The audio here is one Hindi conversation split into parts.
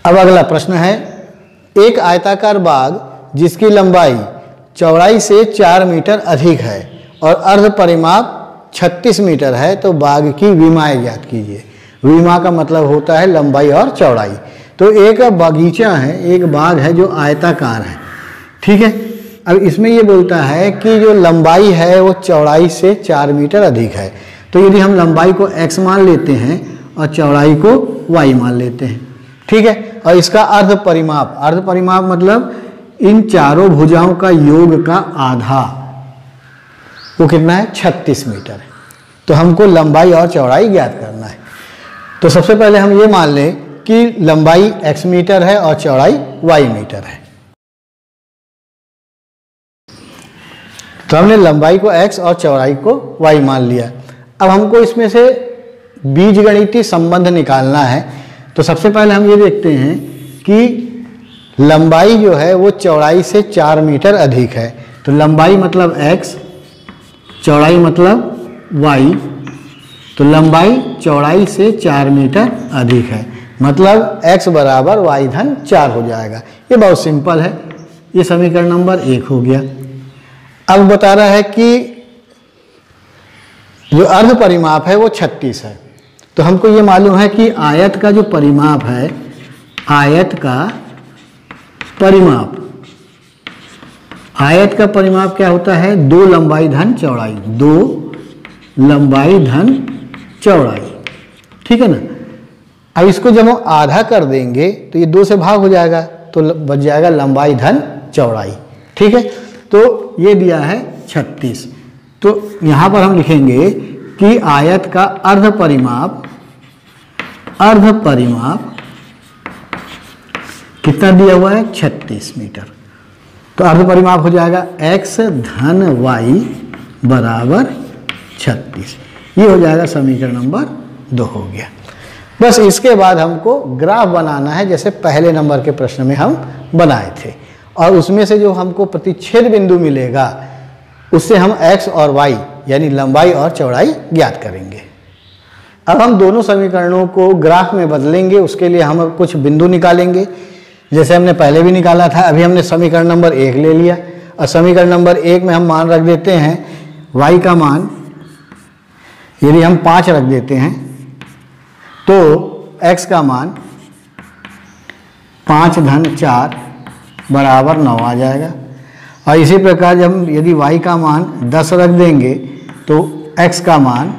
अब अगला प्रश्न है, एक आयताकार बाग जिसकी लंबाई चौड़ाई से 4 मीटर अधिक है और अर्ध परिमाप 36 मीटर है, तो बाग की विमाएं ज्ञात कीजिए। विमा का मतलब होता है लंबाई और चौड़ाई। तो एक बगीचा है, एक बाग है जो आयताकार है, ठीक है। अब इसमें ये बोलता है कि जो लंबाई है वो चौड़ाई से 4 मीटर अधिक है। तो यदि हम लंबाई को x मान लेते हैं और चौड़ाई को y मान लेते हैं, ठीक है। और इसका अर्ध परिमाप मतलब इन चारों भुजाओं का योग का आधा, वो कितना है? 36 मीटर है। तो हमको लंबाई और चौड़ाई ज्ञात करना है। तो सबसे पहले हम ये मान लें कि लंबाई x मीटर है और चौड़ाई y मीटर है। तो हमने लंबाई को x और चौड़ाई को y मान लिया। अब हमको इसमें से बीजगणितीय संबंध निकालना है। तो सबसे पहले हम ये देखते हैं कि लंबाई जो है वो चौड़ाई से 4 मीटर अधिक है। तो लंबाई मतलब x, चौड़ाई मतलब y। तो लंबाई चौड़ाई से 4 मीटर अधिक है, मतलब x बराबर y धन 4 हो जाएगा। ये बहुत सिंपल है। ये समीकरण नंबर 1 हो गया। अब बता रहा है कि जो अर्ध परिमाप है वो 36 है। तो हमको ये मालूम है कि आयत का जो परिमाप है, आयत का परिमाप क्या होता है? 2 लंबाई धन चौड़ाई, 2 लंबाई धन चौड़ाई, ठीक है ना। अब इसको जब हम आधा कर देंगे तो ये 2 से भाग हो जाएगा, तो बच जाएगा लंबाई धन चौड़ाई, ठीक है। तो ये दिया है 36। तो यहाँ पर हम लिखेंगे कि आयत का अर्ध परिमाप कितना दिया हुआ है? 36 मीटर। तो अर्ध परिमाप हो जाएगा x धन y बराबर 36। ये हो जाएगा समीकरण नंबर 2 हो गया। बस इसके बाद हमको ग्राफ बनाना है, जैसे पहले नंबर के प्रश्न में हम बनाए थे, और उसमें से जो हमको प्रतिच्छेद बिंदु मिलेगा उससे हम x और y यानी लंबाई और चौड़ाई ज्ञात करेंगे। अब हम दोनों समीकरणों को ग्राफ में बदलेंगे। उसके लिए हम कुछ बिंदु निकालेंगे, जैसे हमने पहले भी निकाला था। अभी हमने समीकरण नंबर 1 ले लिया और समीकरण नंबर 1 में हम मान रख देते हैं y का मान, यदि हम 5 रख देते हैं तो x का मान 5 धन 4 बराबर 9 आ जाएगा। और इसी प्रकार जब यदि y का मान 10 रख देंगे तो x का मान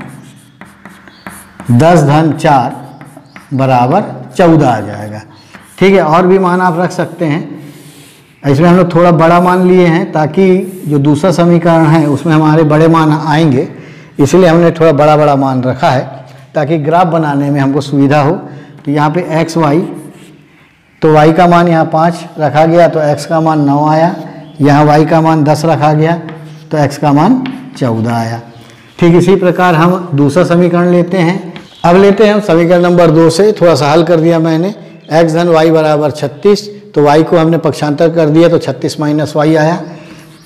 10 धन 4 बराबर 14 आ जाएगा, ठीक है। और भी मान आप रख सकते हैं। इसमें हम लोग थोड़ा बड़ा मान लिए हैं ताकि जो दूसरा समीकरण है उसमें हमारे बड़े मान आएंगे, इसलिए हमने थोड़ा बड़ा मान रखा है ताकि ग्राफ बनाने में हमको सुविधा हो। तो यहाँ पे x y, तो y का मान यहाँ 5 रखा गया तो x का मान 9 आया। यहाँ y का मान 10 रखा गया तो x का मान 14 आया। ठीक इसी प्रकार हम दूसरा समीकरण लेते हैं। अब लेते हैं हम समीकरण नंबर 2 से, थोड़ा सा हल कर दिया मैंने। x धन y बराबर 36, तो y को हमने पक्षांतर कर दिया तो 36 माइनस y आया।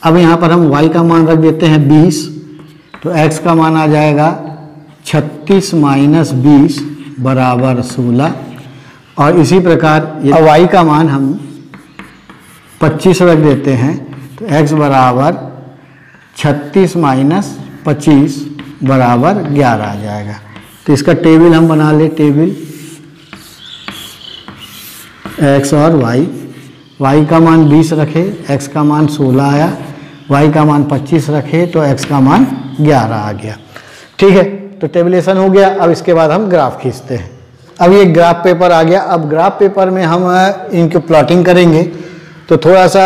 अब यहाँ पर हम y का मान रख देते हैं 20, तो x का मान आ जाएगा 36 माइनस 20 बराबर 16। और इसी प्रकार y का मान हम 25 रख देते हैं तो x बराबर 36 माइनस 25 बराबर 11 आ जाएगा। तो इसका टेबल हम बना ले, टेबल x और y का मान 20 रखे, x का मान 16 आया, y का मान 25 रखे तो x का मान 11 आ गया। ठीक है, तो टेबलेशन हो गया। अब इसके बाद हम ग्राफ खींचते हैं। अब ये ग्राफ पेपर आ गया। अब ग्राफ पेपर में हम इनकी प्लॉटिंग करेंगे, तो थोड़ा सा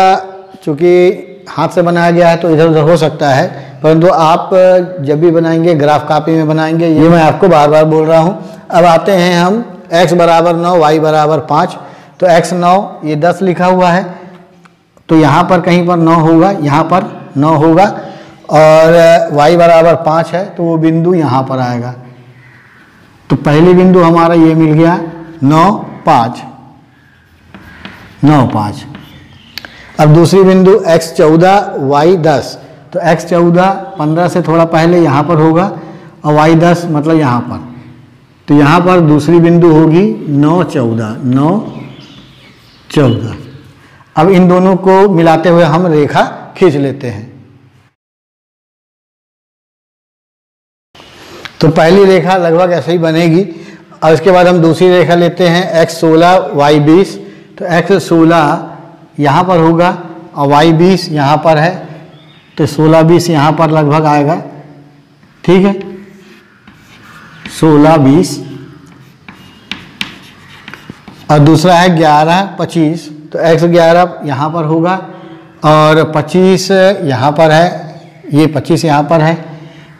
चूँकि हाथ से बनाया गया है तो इधर उधर हो सकता है, परंतु आप जब भी बनाएंगे ग्राफ कॉपी में बनाएंगे, ये मैं आपको बार बार बोल रहा हूँ। अब आते हैं हम x बराबर 9, y बराबर 5, तो x 9, ये 10 लिखा हुआ है तो यहाँ पर कहीं पर 9 होगा, यहाँ पर 9 होगा, और y बराबर 5 है तो वो बिंदु यहाँ पर आएगा। तो पहली बिंदु हमारा ये मिल गया 9, 5, 9, 5। अब दूसरी बिंदु x 14, y 10, तो x 14 15 से थोड़ा पहले यहाँ पर होगा और y 10 मतलब यहाँ पर। तो यहाँ पर दूसरी बिंदु होगी 9, 14, 9, 14। अब इन दोनों को मिलाते हुए हम रेखा खींच लेते हैं। तो पहली रेखा लगभग ऐसे ही बनेगी। और इसके बाद हम दूसरी रेखा लेते हैं x16 y20। तो x16 यहाँ पर होगा और y20 यहाँ पर है, तो 16-20 यहाँ पर लगभग आएगा। ठीक है, 16-20। और दूसरा है 11-25। तो x11 यहाँ पर होगा और 25 यहाँ पर है, ये 25 यहाँ पर है,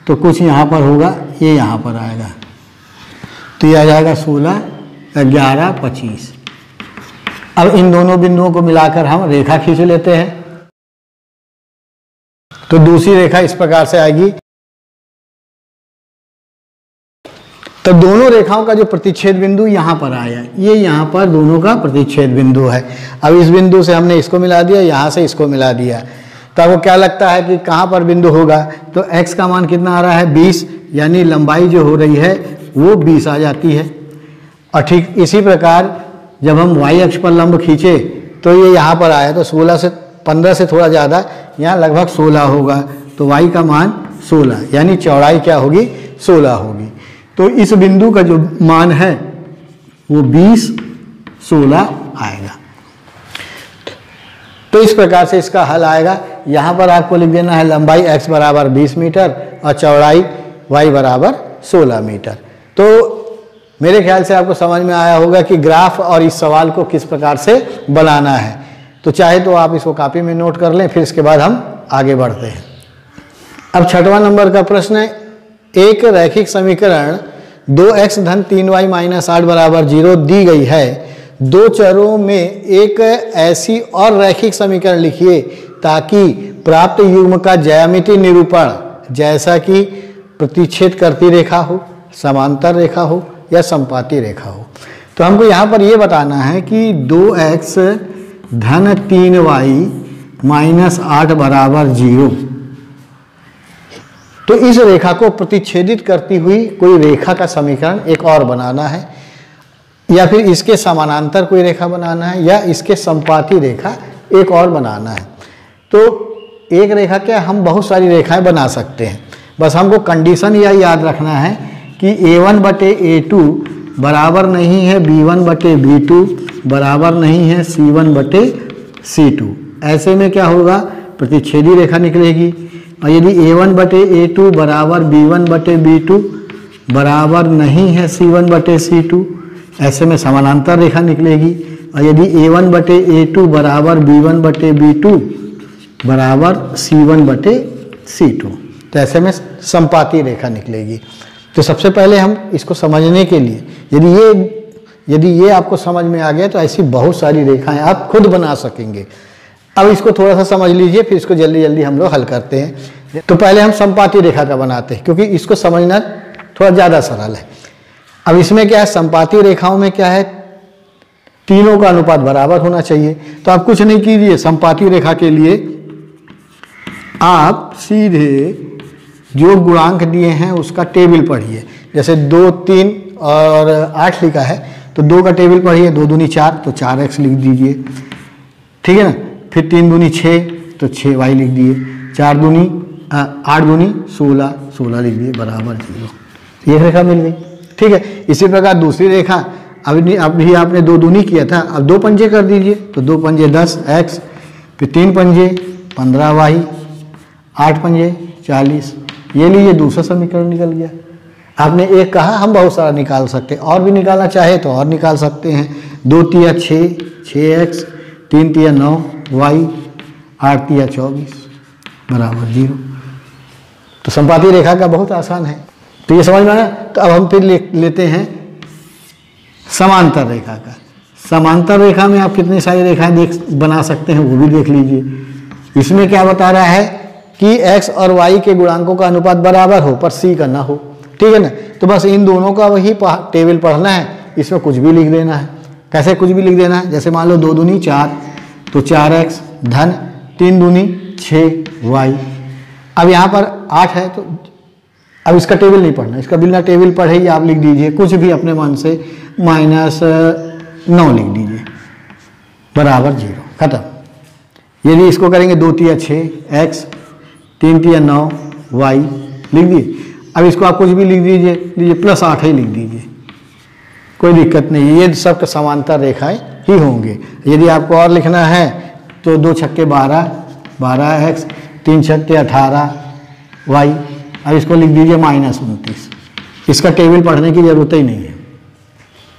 तो कुछ यहाँ पर होगा, ये यहाँ पर आएगा। तो ये आ जाएगा 16, 11, 25। अब इन दोनों बिंदुओं को मिलाकर हम रेखा खींच लेते हैं। तो दूसरी रेखा इस प्रकार से आएगी। तो दोनों रेखाओं का जो प्रतिच्छेद बिंदु यहाँ पर आया, ये यहाँ पर दोनों का प्रतिच्छेद बिंदु है। अब इस बिंदु से हमने इसको मिला दिया, यहाँ से इसको मिला दिया। तो आपको क्या लगता है कि कहाँ पर बिंदु होगा? तो x का मान कितना आ रहा है? 20, यानी लंबाई जो हो रही है वो 20 आ जाती है। और ठीक इसी प्रकार जब हम y अक्ष पर लंब खींचे तो ये यहाँ पर आया, तो 15 से थोड़ा ज़्यादा, यहाँ लगभग 16 होगा। तो y का मान 16, यानी चौड़ाई क्या होगी? 16 होगी। तो इस बिंदु का जो मान है वो 20, 16 आएगा। तो इस प्रकार से इसका हल आएगा। यहाँ पर आपको लिख देना है लंबाई x बराबर 20 मीटर और चौड़ाई y बराबर 16 मीटर। तो मेरे ख्याल से आपको समझ में आया होगा कि ग्राफ और इस सवाल को किस प्रकार से बनाना है। तो चाहे तो आप इसको कॉपी में नोट कर लें, फिर इसके बाद हम आगे बढ़ते हैं। अब 6वां नंबर का प्रश्न है, एक रैखिक समीकरण 2x धन 3y माइनस 8 बराबर 0 दी गई है। दो चरों में एक ऐसी और रैखिक समीकरण लिखिए ताकि प्राप्त युग्म का ज्यामितीय निरूपण जैसा कि प्रतिच्छेद करती रेखा हो, समांतर रेखा हो या संपाती रेखा हो। तो हमको यहाँ पर ये बताना है कि 2x धन 3y माइनस 8 बराबर 0, तो इस रेखा को प्रतिच्छेदित करती हुई कोई रेखा का समीकरण एक और बनाना है, या फिर इसके समानांतर कोई रेखा बनाना है, या इसके संपाती रेखा एक और बनाना है। तो एक रेखा क्या, हम बहुत सारी रेखाएं बना सकते हैं। बस हमको कंडीशन यह याद रखना है कि a1 बटे a2 बराबर नहीं है b1 बटे b2 बराबर नहीं है c1 बटे c2। ऐसे में क्या होगा? प्रतिच्छेदी रेखा निकलेगी। और यदि a1 बटे a2 बराबर b1 बटे b2 बराबर नहीं है c1 बटे c2, ऐसे में समानांतर रेखा निकलेगी। और यदि a1 बटे a2 बराबर b1 बटे b2 बराबर c1 बटे c2, तो ऐसे में संपाती रेखा निकलेगी। तो सबसे पहले हम इसको समझने के लिए, यदि ये आपको समझ में आ गया तो ऐसी बहुत सारी रेखाएं आप खुद बना सकेंगे। अब इसको थोड़ा सा समझ लीजिए, फिर इसको जल्दी जल्दी हम लोग हल करते हैं। तो पहले हम संपाती रेखा का बनाते हैं, क्योंकि इसको समझना थोड़ा ज़्यादा सरल है। अब इसमें क्या है, संपाती रेखाओं में क्या है, तीनों का अनुपात बराबर होना चाहिए। तो आप कुछ नहीं कीजिए, संपाती रेखा के लिए आप सीधे जो गुणांक दिए हैं उसका टेबल पढ़िए। जैसे 2, 3 और 8 लिखा है, तो 2 का टेबल पढ़िए। 2 दूनी 4, तो 4x लिख दीजिए, ठीक है ना। फिर 3 दूनी 6, तो 6y लिख दिए। 8 दूनी 16, 16 लिख दिए बराबर 0। एक रेखा मिल गई, ठीक है। इसी प्रकार दूसरी रेखा, अभी आपने 2 दूनी किया था, अब 2 पंजे कर दीजिए। तो 2 पंजे 10x, फिर 3 पंजे 15y, 8 पंजे 40। ये लीजिए, दूसरा समीकरण निकल गया। आपने एक कहा, हम बहुत सारा निकाल सकते हैं, और भी निकालना चाहे तो और निकाल सकते हैं। 2 तिया 6, 6x, 3 तिया 9y, 8 तिया 24 बराबर 0। तो संपाती रेखा का बहुत आसान है। तो ये समझ में आया। तो अब हम फिर लेते हैं समांतर रेखा का। समांतर रेखा में आप कितनी सारी रेखाएं बना सकते हैं वो भी देख लीजिए। इसमें क्या बता रहा है कि x और y के गुणांकों का अनुपात बराबर हो पर c का ना हो, ठीक है ना। तो बस इन दोनों का वही टेबल पढ़ना है, इसमें कुछ भी लिख देना है। कैसे कुछ भी लिख देना है? जैसे मान लो 2 दूनी 4, तो 4x धन 3 दूनी 6y। अब यहाँ पर 8 है, तो अब इसका टेबल नहीं पढ़ना, इसका बिना टेबल पढ़े ही आप लिख दीजिए कुछ भी अपने मन से, -9 लिख दीजिए। बराबर 0, खत्म। यदि इसको करेंगे 2 तिया 6 x, 3 तिया 9 y, लिख दिए। अब इसको आप कुछ भी लिख दीजिए, लीजिए +8 ही लिख दीजिए, कोई दिक्कत नहीं, ये सब समांतर रेखाएं ही होंगे। यदि आपको और लिखना है तो 2 छक्के 12, 12x, 3 छक्के 18 y। अब इसको लिख दीजिए -29। इसका टेबल पढ़ने की ज़रूरत ही नहीं है,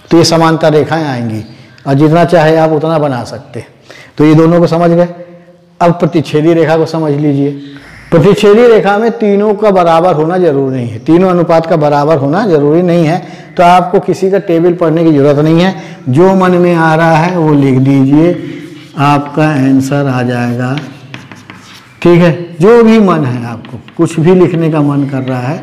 तो ये समांतर रेखाएं आएंगी और जितना चाहे आप उतना बना सकते हैं। तो ये दोनों को समझ गए। अब प्रतिच्छेदी रेखा को समझ लीजिए। प्रतिच्छेदी रेखा में तीनों का बराबर होना जरूरी नहीं है, तीनों अनुपात का बराबर होना जरूरी नहीं है, तो आपको किसी का टेबल पढ़ने की जरूरत नहीं है। जो मन में आ रहा है वो लिख दीजिए, आपका आंसर आ जाएगा। ठीक है, जो भी मन है, आपको कुछ भी लिखने का मन कर रहा है,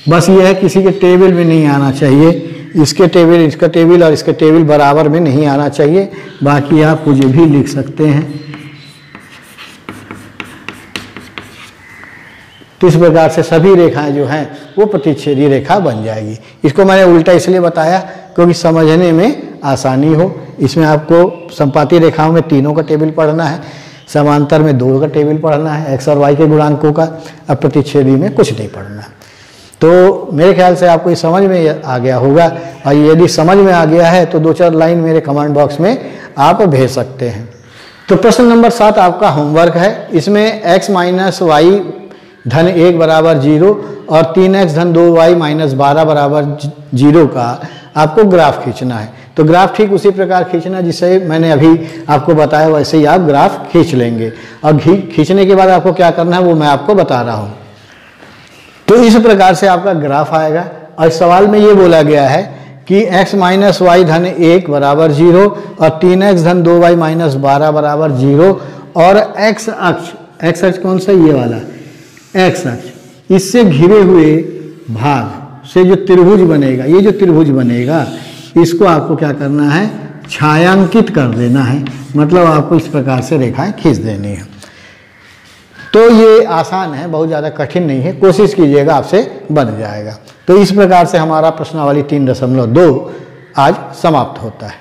बस ये है किसी के टेबल में नहीं आना चाहिए, इसके टेबल, इसका टेबल और इसके टेबल बराबर में नहीं आना चाहिए। बाकी आप कुछ भी लिख सकते हैं। तो इस प्रकार से सभी रेखाएं जो हैं वो प्रतिच्छेदी रेखा बन जाएगी। इसको मैंने उल्टा इसलिए बताया क्योंकि समझने में आसानी हो। इसमें आपको संपाती रेखाओं में तीनों का टेबल पढ़ना है, समांतर में 2 का टेबल पढ़ना है, x और y के गुणांकों का। अब प्रतिच्छेदी में कुछ नहीं पढ़ना। तो मेरे ख्याल से आपको ये समझ में आ गया होगा, और यदि समझ में आ गया है तो 2-4 लाइन मेरे कमेंट बॉक्स में आप भेज सकते हैं। तो प्रश्न नंबर 7 आपका होमवर्क है। इसमें x - y धन 1 बराबर 0 और 3x धन 2y - 12 बराबर 0 का आपको ग्राफ खींचना है। तो ग्राफ ठीक उसी प्रकार खींचना जिसे मैंने अभी आपको बताया, वैसे ही आप ग्राफ खींच लेंगे। और खींचने के बाद आपको क्या करना है वो मैं आपको बता रहा हूँ। तो इस प्रकार से आपका ग्राफ आएगा। और इस सवाल में ये बोला गया है कि x - y धन 1 बराबर 0 और 3x धन 2y - 12 बराबर 0 और x अक्ष कौन सा, ये वाला x अक्ष, इससे घिरे हुए भाग से जो त्रिभुज बनेगा, ये जो त्रिभुज बनेगा इसको आपको क्या करना है, छायांकित कर देना है। मतलब आपको इस प्रकार से रेखाएं खींच देनी है। तो ये आसान है, बहुत ज़्यादा कठिन नहीं है, कोशिश कीजिएगा आपसे बन जाएगा। तो इस प्रकार से हमारा प्रश्नावली 3.2 आज समाप्त होता है।